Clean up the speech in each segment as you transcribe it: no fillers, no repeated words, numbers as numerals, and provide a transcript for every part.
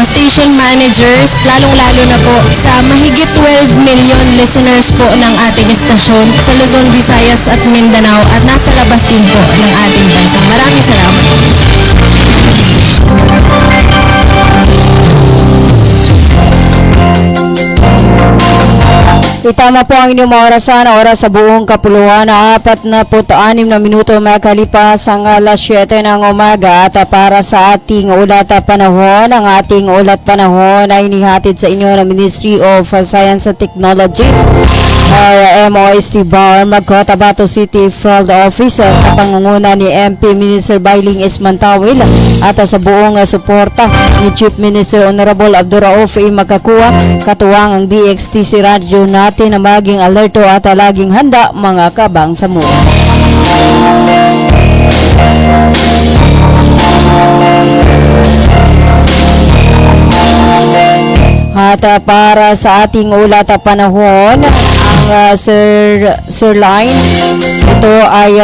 mga station managers, lalong-lalo na po sa mahigit 12 million listeners po ng ating istasyon sa Luzon, Visayas at Mindanao at nasa labas din po ng ating bansa. Maraming salamat. Itama po ang inyong mga oras sa buong kapuluan na 46 na minuto makalipas ang alas 7 ng umaga at para sa ating ulat panahon, ang ating ulat panahon ay inihatid sa inyo ng Ministry of Science and Technology or MOST Bar, Cotabato City Field Office sa pangunguna ni MP Minister Bailing Ismantawil at sa buong suporta ni Chief Minister Honorable Abduraouf Makakuwa, katuwang ang DXTC Radio natin na maging alerto at laging handa mga kabang sa mo. At para sa ating ulat panahon, ang Sir Line, ito ay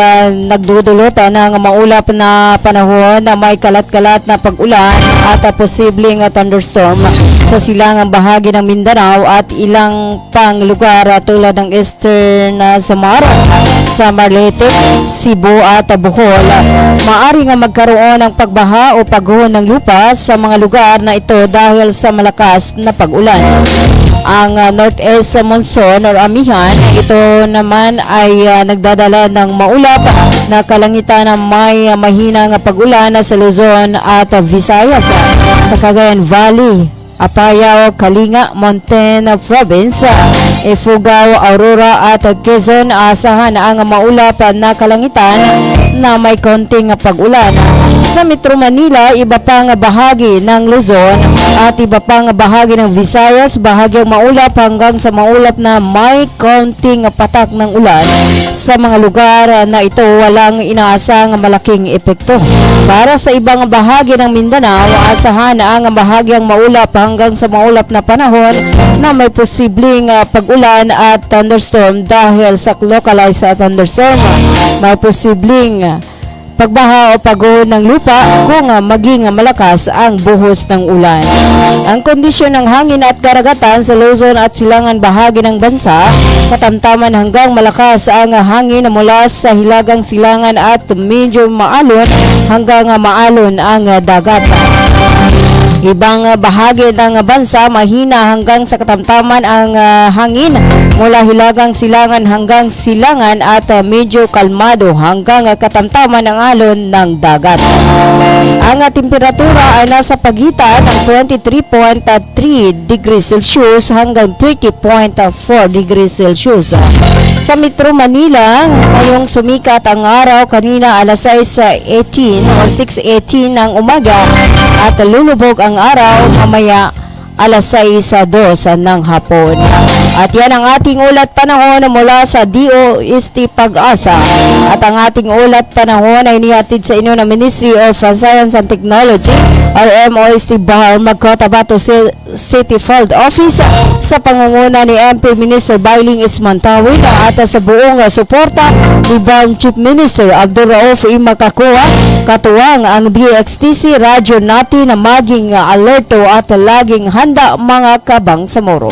nagdudulot ng maulap na panahon na may kalat-kalat na pag-ulan at posibleng thunderstorm sa silangang bahagi ng Mindanao at ilang pang lugar tulad ng Eastern Samar, Samarlete, Cebu at Bohol. Maaring magkaroon ng pagbaha o pagguho ng lupa sa mga lugar na ito dahil sa malakas na pag-ulan. Ang northeast monsoon or amihan, ito naman ay nagdadala ng maulap na kalangitan na may mahinang pag-ulan sa Luzon at Visayas, sa Cagayan Valley, Apayao, Kalinga, Mountain Province, Ifugao, Aurora at Quezon. Asahan ang maulap na kalangitan na may konting pag-ulan. Sa Metro Manila, iba pang bahagi ng Luzon at iba pang bahagi ng Visayas, bahagyang maulap hanggang sa maulap na may konting patak ng ulan. Sa mga lugar na ito, walang inaasang malaking epekto. Para sa ibang bahagi ng Mindanao, asahan ang bahagyang maulap hanggang sa maulap na panahon na may posibleng pag-ulan at thunderstorm. Dahil sa localized thunderstorm, may posibleng pagbaha o pagguho ng lupa kung maging malakas ang buhos ng ulan. Ang kondisyon ng hangin at karagatan sa Luzon at silangan bahagi ng bansa, katamtaman hanggang malakas ang hangin mula sa hilagang silangan at medyo maalon hanggang maalon ang dagat. Ibang bahagi ng bansa, mahina hanggang sa katamtaman ang hangin mula hilagang silangan hanggang silangan at medyo kalmado hanggang katamtaman ang alon ng dagat. Ang temperatura ay nasa pagitan ng 23.3 degrees Celsius hanggang 30.4 degrees Celsius. Sa Metro Manila, ngayong sumikat ang araw kanina alas 6:18 o 6:18 ng umaga at lulubog ang araw mamaya alas 6:02 ng hapon. At yan ang ating ulat panahon mula sa DOST Pag-asa. At ang ating ulat panahon ay inihatid sa inyo ng Ministry of Science and Technology or MOST Bar, Cotabato City Field Office sa pangunguna ni MP Minister Bailing Ismantawil at sa buong suporta ni Bar Chief Minister Abduraouf Makakuwa, katuwang ang DXTC Radio natin na maging alerto at laging handa mga kabang sa moro.